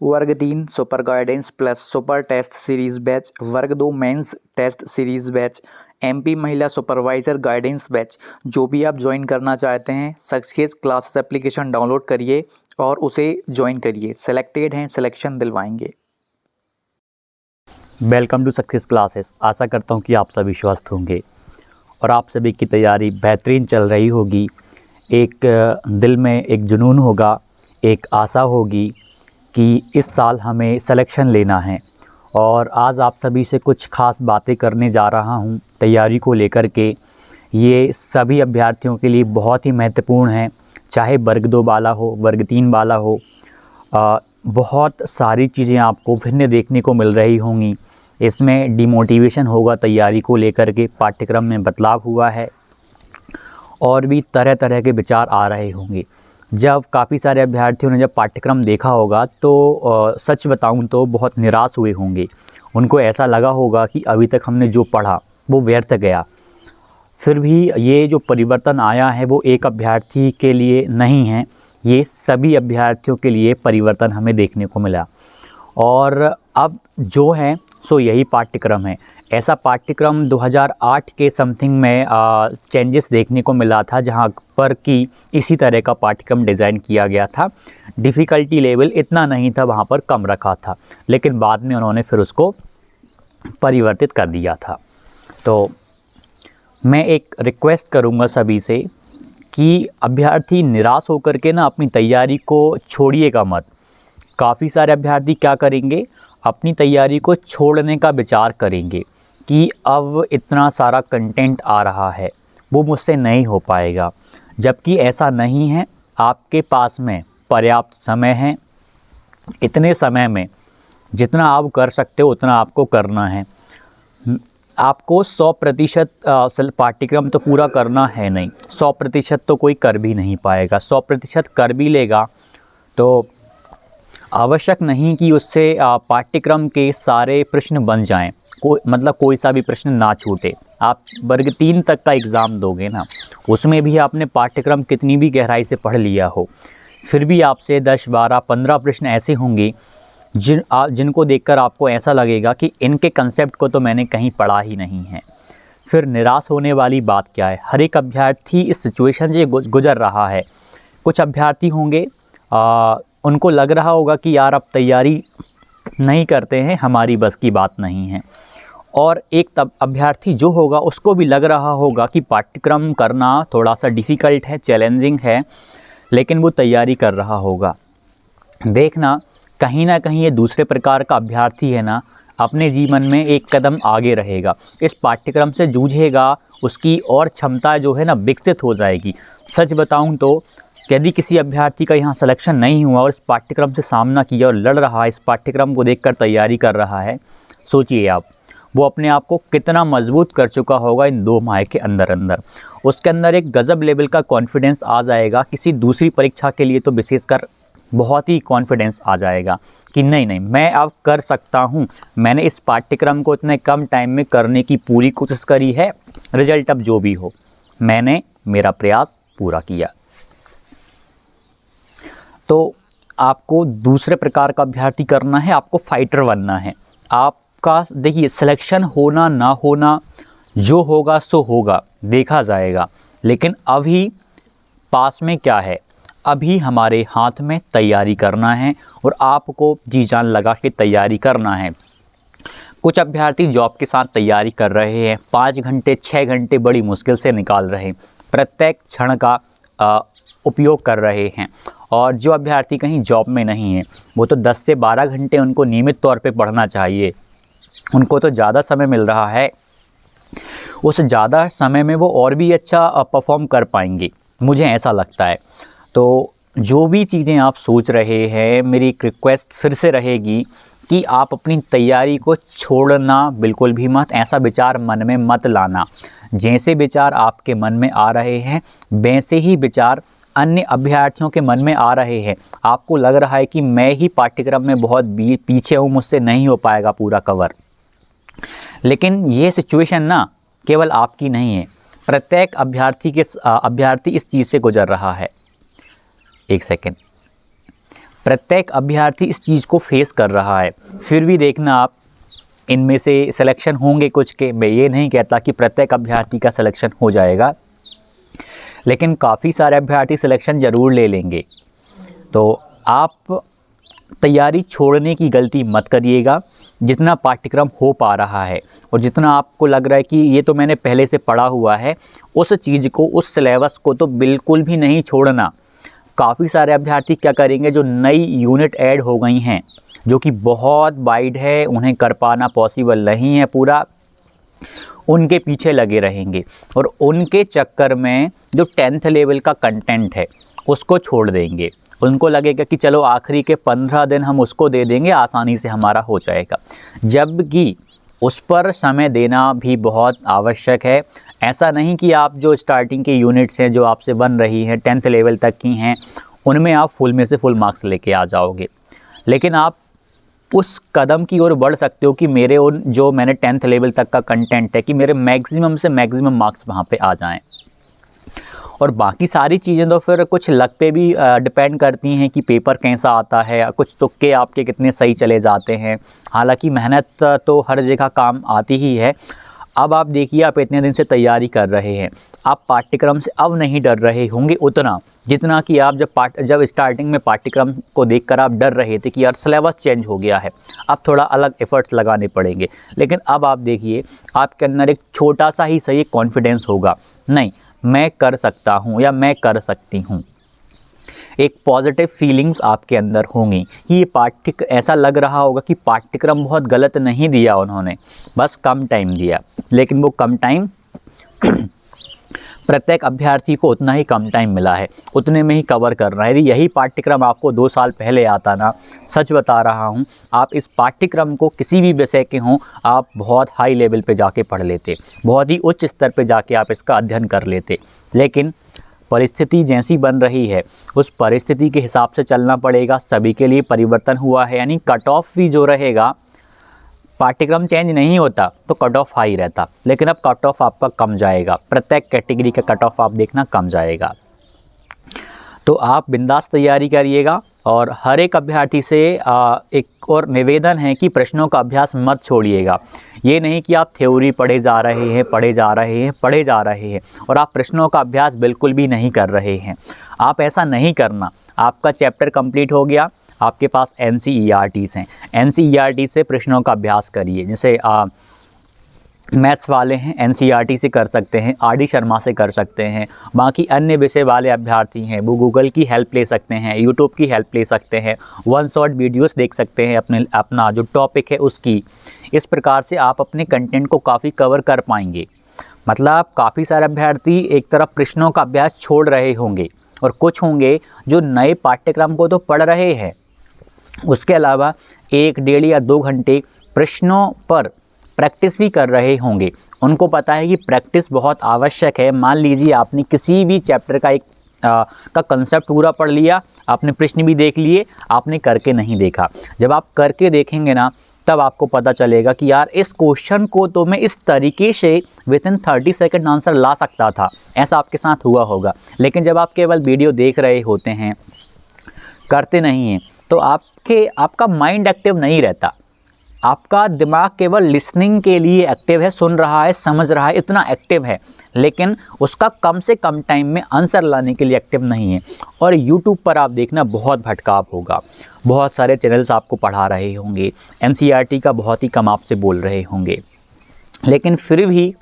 वर्ग 3 super guidance plus super test series batch, वर्ग 2 mains test series batch, MP महिला supervisor guidance batch, जो भी आप ज्वाइन करना चाहते हैं सक्सेस क्लासेस एप्लीकेशन डाउनलोड करिए और उसे ज्वाइन करिए। सेलेक्टेड हैं, सिलेक्शन दिलवाएंगे। Welcome to success classes. आशा करता हूँ कि आप सभी स्वस्थ होंगे और आप सभी की तैयारी बेहतरीन चल रही होगी। एक दिल में एक जुनून होगा, एक आशा होगी कि इस साल हमें सिलेक्शन लेना है। और आज आप सभी से कुछ खास बातें करने जा रहा हूँ तैयारी को लेकर के। ये सभी अभ्यर्थियों के लिए बहुत ही महत्वपूर्ण है, चाहे वर्ग 2 वाला हो, वर्ग 3 वाला हो। बहुत सारी चीज़ें आपको भिन्न देखने को मिल रही होंगी। इसमें डिमोटिवेशन होगा तैयारी को लेकर के, पाठ्यक्रम में बदलाव हुआ है और भी तरह तरह के विचार आ रहे होंगे। जब काफ़ी सारे अभ्यर्थियों ने जब पाठ्यक्रम देखा होगा तो सच बताऊं तो बहुत निराश हुए होंगे। उनको ऐसा लगा होगा कि अभी तक हमने जो पढ़ा वो व्यर्थ गया। फिर भी ये जो परिवर्तन आया है वो एक अभ्यर्थी के लिए नहीं है, ये सभी अभ्यर्थियों के लिए परिवर्तन हमें देखने को मिला। और अब जो है सो यही पाठ्यक्रम है। ऐसा पाठ्यक्रम 2008 के समथिंग में चेंजेस देखने को मिला था, जहां पर कि इसी तरह का पाठ्यक्रम डिज़ाइन किया गया था। डिफ़िकल्टी लेवल इतना नहीं था, वहां पर कम रखा था, लेकिन बाद में उन्होंने फिर उसको परिवर्तित कर दिया था। तो मैं एक रिक्वेस्ट करूंगा सभी से कि अभ्यर्थी निराश होकर के ना अपनी तैयारी को छोड़िएगा मत। काफ़ी सारे अभ्यर्थी क्या करेंगे, अपनी तैयारी को छोड़ने का विचार करेंगे कि अब इतना सारा कंटेंट आ रहा है, वो मुझसे नहीं हो पाएगा। जबकि ऐसा नहीं है, आपके पास में पर्याप्त समय है। इतने समय में जितना आप कर सकते हो उतना आपको करना है। आपको 100% पाठ्यक्रम तो पूरा करना है नहीं, 100% तो कोई कर भी नहीं पाएगा। 100% कर भी लेगा तो आवश्यक नहीं कि उससे पाठ्यक्रम के सारे प्रश्न बन जाएं। कोई सा भी प्रश्न ना छूटे। आप वर्ग 3 तक का एग्ज़ाम दोगे ना, उसमें भी आपने पाठ्यक्रम कितनी भी गहराई से पढ़ लिया हो, फिर भी आपसे 10, 12, 15 प्रश्न ऐसे होंगे जिनको देखकर आपको ऐसा लगेगा कि इनके कंसेप्ट को तो मैंने कहीं पढ़ा ही नहीं है। फिर निराश होने वाली बात क्या है, हर एक अभ्यर्थी इस सिचुएशन से गुजर रहा है। कुछ अभ्यर्थी होंगे उनको लग रहा होगा कि यार अब तैयारी नहीं करते हैं, हमारी बस की बात नहीं है। और एक तब अभ्यर्थी जो होगा उसको भी लग रहा होगा कि पाठ्यक्रम करना थोड़ा सा डिफ़िकल्ट है, चैलेंजिंग है, लेकिन वो तैयारी कर रहा होगा। देखना कहीं ना कहीं ये दूसरे प्रकार का अभ्यर्थी है ना, अपने जीवन में एक कदम आगे रहेगा, इस पाठ्यक्रम से जूझेगा, उसकी और क्षमता जो है ना विकसित हो जाएगी। सच बताऊं तो यदि किसी अभ्यर्थी का यहाँ सिलेक्शन नहीं हुआ और इस पाठ्यक्रम से सामना किया और लड़ रहा है, इस पाठ्यक्रम को देखकर तैयारी कर रहा है, सोचिए आप वो अपने आप को कितना मजबूत कर चुका होगा इन 2 माह के अंदर अंदर। उसके अंदर एक गज़ब लेवल का कॉन्फिडेंस आ जाएगा। किसी दूसरी परीक्षा के लिए तो विशेषकर बहुत ही कॉन्फिडेंस आ जाएगा कि नहीं मैं अब कर सकता हूँ। मैंने इस पाठ्यक्रम को इतने कम टाइम में करने की पूरी कोशिश करी है, रिजल्ट अब जो भी हो मैंने मेरा प्रयास पूरा किया। तो आपको दूसरे प्रकार का अभ्यर्थी करना है, आपको फाइटर बनना है। आपका देखिए सिलेक्शन होना ना होना जो होगा सो होगा, देखा जाएगा। लेकिन अभी पास में क्या है, अभी हमारे हाथ में तैयारी करना है और आपको जी जान लगा के तैयारी करना है। कुछ अभ्यर्थी जॉब के साथ तैयारी कर रहे हैं, 5 घंटे 6 घंटे बड़ी मुश्किल से निकाल रहे हैं, प्रत्येक क्षण का उपयोग कर रहे हैं। और जो अभ्यर्थी कहीं जॉब में नहीं है, वो तो 10 से 12 घंटे उनको नियमित तौर पे पढ़ना चाहिए। उनको तो ज़्यादा समय मिल रहा है, उस ज़्यादा समय में वो और भी अच्छा परफॉर्म कर पाएंगे, मुझे ऐसा लगता है। तो जो भी चीज़ें आप सोच रहे हैं, मेरी एक रिक्वेस्ट फिर से रहेगी कि आप अपनी तैयारी को छोड़ना बिल्कुल भी मत। ऐसा विचार मन में मत लाना। जैसे विचार आपके मन में आ रहे हैं वैसे ही विचार अन्य अभ्यर्थियों के मन में आ रहे हैं। आपको लग रहा है कि मैं ही पाठ्यक्रम में बहुत पीछे हूँ, मुझसे नहीं हो पाएगा पूरा कवर। लेकिन ये सिचुएशन ना केवल आपकी नहीं है, प्रत्येक अभ्यर्थी इस चीज़ से गुजर रहा है। एक सेकेंड, प्रत्येक अभ्यर्थी इस चीज़ को फेस कर रहा है। फिर भी देखना आप, इनमें से सिलेक्शन होंगे कुछ के, मैं ये नहीं कहता कि प्रत्येक अभ्यर्थी का सिलेक्शन हो जाएगा, लेकिन काफ़ी सारे अभ्यर्थी सिलेक्शन ज़रूर ले लेंगे। तो आप तैयारी छोड़ने की गलती मत करिएगा। जितना पाठ्यक्रम हो पा रहा है और जितना आपको लग रहा है कि ये तो मैंने पहले से पढ़ा हुआ है, उस चीज़ को, उस सिलेबस को तो बिल्कुल भी नहीं छोड़ना। काफ़ी सारे अभ्यर्थी क्या करेंगे, जो नई यूनिट ऐड हो गई हैं, जो कि बहुत वाइड है, उन्हें कर पाना पॉसिबल नहीं है पूरा, उनके पीछे लगे रहेंगे और उनके चक्कर में जो 10th लेवल का कंटेंट है उसको छोड़ देंगे। उनको लगेगा कि चलो आखिरी के 15 दिन हम उसको दे देंगे, आसानी से हमारा हो जाएगा, जबकि उस पर समय देना भी बहुत आवश्यक है। ऐसा नहीं कि आप जो स्टार्टिंग की यूनिट्स हैं जो आपसे बन रही हैं 10th लेवल तक की हैं, उनमें आप फुल में से फुल मार्क्स लेके आ जाओगे, लेकिन आप उस कदम की ओर बढ़ सकते हो कि मेरे उन जो मैंने 10th लेवल तक का कंटेंट है कि मेरे मैक्सिमम से मैक्सिमम मार्क्स वहाँ पे आ जाएं। और बाकी सारी चीज़ें तो फिर कुछ लक पे भी डिपेंड करती हैं कि पेपर कैसा आता है, कुछ तुक्के आपके कितने सही चले जाते हैं। हालांकि मेहनत तो हर जगह काम आती ही है। अब आप देखिए, आप इतने दिन से तैयारी कर रहे हैं, आप पाठ्यक्रम से अब नहीं डर रहे होंगे उतना जितना कि आप जब स्टार्टिंग में पाठ्यक्रम को देखकर आप डर रहे थे कि यार सिलेबस चेंज हो गया है, अब थोड़ा अलग एफर्ट्स लगाने पड़ेंगे। लेकिन अब आप देखिए, आपके अंदर एक छोटा सा ही सही कॉन्फिडेंस होगा, नहीं मैं कर सकता हूँ या मैं कर सकती हूँ। एक पॉजिटिव फीलिंग्स आपके अंदर होंगी कि ये ऐसा लग रहा होगा कि पाठ्यक्रम बहुत गलत नहीं दिया उन्होंने, बस कम टाइम दिया, लेकिन वो कम टाइम प्रत्येक अभ्यर्थी को उतना ही कम टाइम मिला है, उतने में ही कवर करना है। यदि यही पाठ्यक्रम आपको 2 साल पहले आता ना, सच बता रहा हूँ, आप इस पाठ्यक्रम को किसी भी विषय के हों, आप बहुत हाई लेवल पे जाके पढ़ लेते, बहुत ही उच्च स्तर पे जाके आप इसका अध्ययन कर लेते। लेकिन परिस्थिति जैसी बन रही है, उस परिस्थिति के हिसाब से चलना पड़ेगा। सभी के लिए परिवर्तन हुआ है, यानी कट ऑफ भी जो रहेगा, पाठ्यक्रम चेंज नहीं होता तो कट ऑफ हाई रहता, लेकिन अब कट ऑफ आपका कम जाएगा। प्रत्येक कैटेगरी का कट ऑफ आप देखना कम जाएगा। तो आप बिंदास तैयारी करिएगा। और हर एक अभ्यर्थी से एक और निवेदन है कि प्रश्नों का अभ्यास मत छोड़िएगा। ये नहीं कि आप थ्योरी पढ़े जा रहे हैं और आप प्रश्नों का अभ्यास बिल्कुल भी नहीं कर रहे हैं। आप ऐसा नहीं करना। आपका चैप्टर कंप्लीट हो गया, आपके पास NCERTs हैं, NCERT से प्रश्नों का अभ्यास करिए। जैसे मैथ्स वाले हैं, NCERT से कर सकते हैं, RD शर्मा से कर सकते हैं। बाकी अन्य विषय वाले अभ्यर्थी हैं, वो गूगल की हेल्प ले सकते हैं, यूट्यूब की हेल्प ले सकते हैं, 1 शॉट वीडियोस देख सकते हैं अपना जो टॉपिक है उसकी। इस प्रकार से आप अपने कंटेंट को काफ़ी कवर कर पाएंगे। मतलब काफ़ी सारे अभ्यर्थी एक तरफ प्रश्नों का अभ्यास छोड़ रहे होंगे और कुछ होंगे जो नए पाठ्यक्रम को तो पढ़ रहे हैं, उसके अलावा 1, 1.5 या 2 घंटे प्रश्नों पर प्रैक्टिस भी कर रहे होंगे। उनको पता है कि प्रैक्टिस बहुत आवश्यक है। मान लीजिए आपने किसी भी चैप्टर का कंसेप्ट पूरा पढ़ लिया, आपने प्रश्न भी देख लिए, आपने करके नहीं देखा। जब आप करके देखेंगे ना, तब आपको पता चलेगा कि यार इस क्वेश्चन को तो मैं इस तरीके से विथिन 30 सेकंड आंसर ला सकता था। ऐसा आपके साथ हुआ होगा। लेकिन जब आप केवल वीडियो देख रहे होते हैं, करते नहीं हैं, तो आपका माइंड एक्टिव नहीं रहता। आपका दिमाग केवल लिसनिंग के लिए एक्टिव है, सुन रहा है, समझ रहा है, इतना एक्टिव है, लेकिन उसका कम से कम टाइम में आंसर लाने के लिए एक्टिव नहीं है। और YouTube पर आप देखना बहुत भटकाव होगा, बहुत सारे चैनल्स आपको पढ़ा रहे होंगे, NCERT का बहुत ही कम आपसे बोल रहे होंगे, लेकिन फिर भी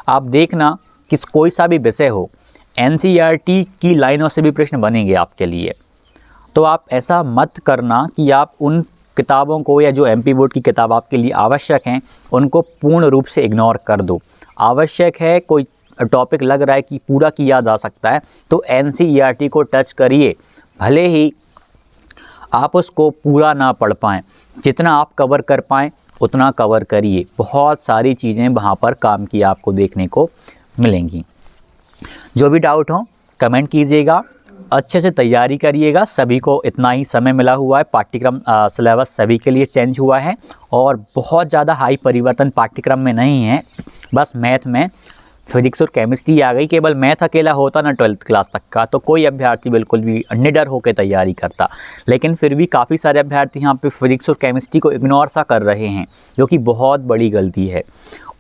आप देखना कि कोई सा भी विषय हो, NCERT की लाइनों से भी प्रश्न बनेंगे आपके लिए। तो आप ऐसा मत करना कि आप उन किताबों को या जो MP बोर्ड की किताब आपके लिए आवश्यक हैं उनको पूर्ण रूप से इग्नोर कर दो। आवश्यक है, कोई टॉपिक लग रहा है कि पूरा किया जा सकता है, तो NCERT को टच करिए, भले ही आप उसको पूरा ना पढ़ पाएँ, जितना आप कवर कर पाएँ उतना कवर करिए। बहुत सारी चीज़ें वहाँ पर काम की आपको देखने को मिलेंगी। जो भी डाउट हो कमेंट कीजिएगा, अच्छे से तैयारी करिएगा। सभी को इतना ही समय मिला हुआ है, पाठ्यक्रम सिलेबस सभी के लिए चेंज हुआ है और बहुत ज़्यादा हाई परिवर्तन पाठ्यक्रम में नहीं है। बस मैथ में फिजिक्स और केमिस्ट्री आ गई, केवल मैथ अकेला होता ना 12th क्लास तक का, तो कोई अभ्यर्थी बिल्कुल भी निडर होकर तैयारी करता। लेकिन फिर भी काफ़ी सारे अभ्यर्थी यहाँ पे फिजिक्स और केमिस्ट्री को इग्नोर सा कर रहे हैं, जो कि बहुत बड़ी गलती है।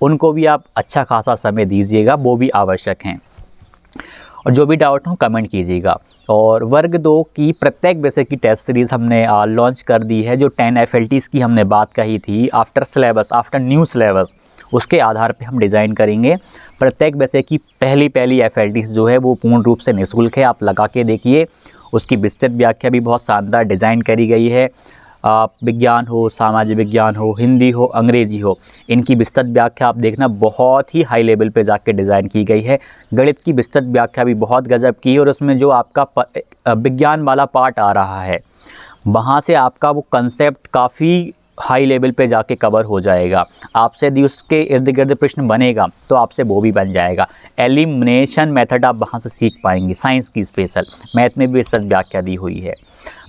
उनको भी आप अच्छा खासा समय दीजिएगा, वो भी आवश्यक हैं। और जो भी डाउट हो कमेंट कीजिएगा। और वर्ग 2 की प्रत्येक विषय की टेस्ट सीरीज़ हमने लॉन्च कर दी है। जो 10 FLTs की हमने बात कही थी, after syllabus, after new syllabus, उसके आधार पे हम डिज़ाइन करेंगे। प्रत्येक विषय की पहली FLTs जो है वो पूर्ण रूप से निःशुल्क है, आप लगा के देखिए। उसकी विस्तृत व्याख्या भी बहुत शानदार डिज़ाइन करी गई है। विज्ञान हो, सामाजिक विज्ञान हो, हिंदी हो, अंग्रेजी हो, इनकी विस्तृत व्याख्या आप देखना बहुत ही हाई लेवल पे जाके डिज़ाइन की गई है। गणित की विस्तृत व्याख्या भी बहुत गजब की है, और उसमें जो आपका विज्ञान वाला पार्ट आ रहा है, वहाँ से आपका वो कंसेप्ट काफ़ी हाई लेवल पे जाके कवर हो जाएगा। आपसे यदि उसके इर्द गिर्द प्रश्न बनेगा तो आपसे वो भी बन जाएगा। एलिमिनेशन मेथड आप वहाँ से सीख पाएंगे, साइंस की स्पेशल, मैथ में भी विस्तृत व्याख्या दी हुई है।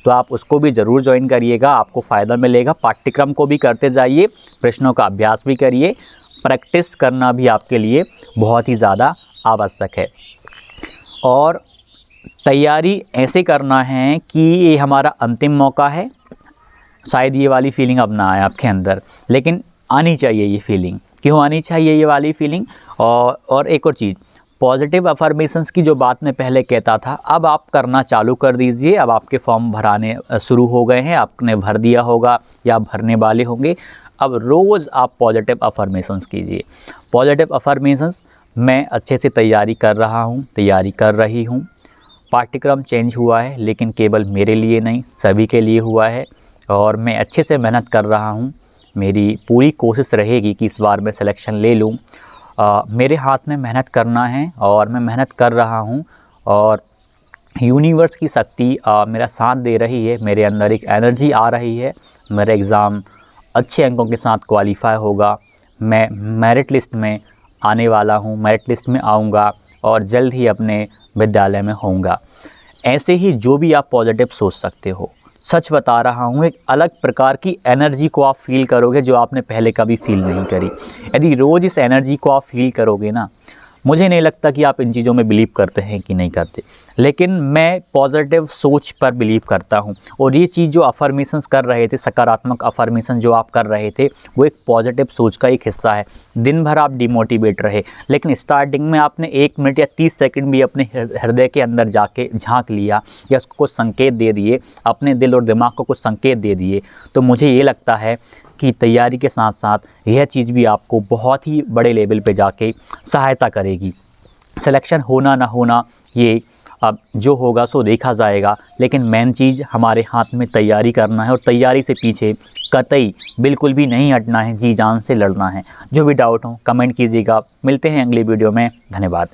तो आप उसको भी ज़रूर ज्वाइन करिएगा, आपको फ़ायदा मिलेगा। पाठ्यक्रम को भी करते जाइए, प्रश्नों का अभ्यास भी करिए। प्रैक्टिस करना भी आपके लिए बहुत ही ज़्यादा आवश्यक है। और तैयारी ऐसे करना है कि ये हमारा अंतिम मौका है। शायद ये वाली फीलिंग अब ना आए आपके अंदर, लेकिन आनी चाहिए ये फीलिंग। क्यों आनी चाहिए ये वाली फीलिंग? और एक और चीज़, पॉजिटिव अफर्मेशंस की जो बात मैं पहले कहता था, अब आप करना चालू कर दीजिए। अब आपके फॉर्म भराने शुरू हो गए हैं, आपने भर दिया होगा या भरने वाले होंगे। अब रोज़ आप पॉजिटिव अफर्मेशंस कीजिए। पॉजिटिव अफर्मेशंस मैं अच्छे से तैयारी कर रहा हूँ, तैयारी कर रही हूँ। पाठ्यक्रम चेंज हुआ है, लेकिन केवल मेरे लिए नहीं, सभी के लिए हुआ है, और मैं अच्छे से मेहनत कर रहा हूँ। मेरी पूरी कोशिश रहेगी कि इस बार मैं सिलेक्शन ले लूँ। मेरे हाथ में मेहनत करना है और मैं मेहनत कर रहा हूँ, और यूनिवर्स की शक्ति मेरा साथ दे रही है। मेरे अंदर एक एनर्जी आ रही है। मेरा एग्ज़ाम अच्छे अंकों के साथ क्वालिफाई होगा। मैं मेरिट लिस्ट में आने वाला हूँ, मेरिट लिस्ट में आऊँगा, और जल्द ही अपने विद्यालय में होऊंगा। ऐसे ही जो भी आप पॉजिटिव सोच सकते हो, सच बता रहा हूँ, एक अलग प्रकार की एनर्जी को आप फील करोगे जो आपने पहले कभी फील नहीं करी। यदि रोज़ इस एनर्जी को आप फील करोगे ना, मुझे नहीं लगता कि आप इन चीज़ों में बिलीव करते हैं कि नहीं करते, लेकिन मैं पॉजिटिव सोच पर बिलीव करता हूँ। और ये चीज़ जो अफर्मेशंस कर रहे थे, सकारात्मक अफर्मेशन जो आप कर रहे थे, वो एक पॉजिटिव सोच का एक हिस्सा है। दिन भर आप डिमोटिवेट रहे, लेकिन स्टार्टिंग में आपने 1 मिनट या 30 सेकंड भी अपने हृदय के अंदर जाके झांक लिया, या उसको कुछ संकेत दे दिए, अपने दिल और दिमाग को कुछ संकेत दे दिए, तो मुझे ये लगता है कि तैयारी के साथ साथ यह चीज़ भी आपको बहुत ही बड़े लेवल पे जाके सहायता करेगी। सिलेक्शन होना ना होना ये अब जो होगा सो देखा जाएगा, लेकिन मेन चीज़ हमारे हाथ में तैयारी करना है, और तैयारी से पीछे कतई बिल्कुल भी नहीं हटना है, जी जान से लड़ना है। जो भी डाउट हो कमेंट कीजिएगा। मिलते हैं अगली वीडियो में। धन्यवाद।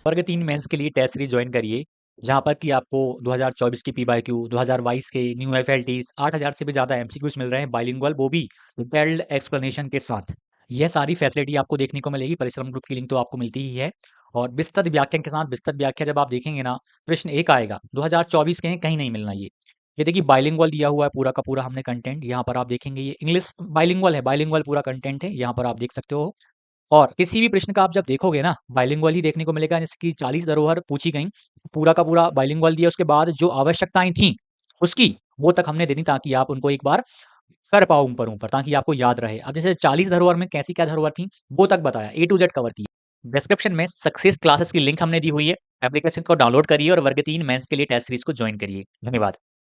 वर्ग 3 मेंस के लिए टेस्ट सीरीज ज्वाइन करिए, जहां पर कि आपको 2024 की PYQ, 2022 के न्यू FLTs, 8000 से भी ज़्यादा MCQs मिल रहे हैं बाइलिंगुअल, वो भी डिटेल्ड एक्सप्लेनेशन के साथ। यह सारी फैसिलिटी आपको देखने को मिलेगी। परिश्रम ग्रुप की लिंक तो आपको मिलती ही है, और विस्तृत व्याख्यान के साथ। विस्तृत व्याख्या जब आप देखेंगे ना, प्रश्न 1 आएगा 2024 के हैं, कहीं नहीं मिलना ये देखिए बाइलिंगुअल दिया हुआ है पूरा का पूरा हमने कंटेंट। यहाँ पर आप देखेंगे ये इंग्लिश बाइलिंगुअल है, बाइलिंगुअल पूरा कंटेंट है, यहाँ पर आप देख सकते हो। और किसी भी प्रश्न का आप जब देखोगे ना, बाइलिंगुअल ही देखने को मिलेगा। जैसे कि 40 धरोहर पूछी गई, पूरा का पूरा बाइलिंगुअल दिया, उसके बाद जो आवश्यकताएं थी उसकी वो तक हमने दे दी, ताकि आप उनको एक बार कर पाओ ऊपर ऊपर, ताकि आपको याद रहे। अब जैसे 40 धरोहर में कैसी क्या धरोहर थी वो तक बताया, A to Z कवर की। डिस्क्रिप्शन में सक्सेस क्लासेस की लिंक हमने दी हुई है, एप्लीकेशन को डाउनलोड करिए और वर्ग 3 मेंस के लिए टेस्ट सीरीज को ज्वाइन करिए। धन्यवाद।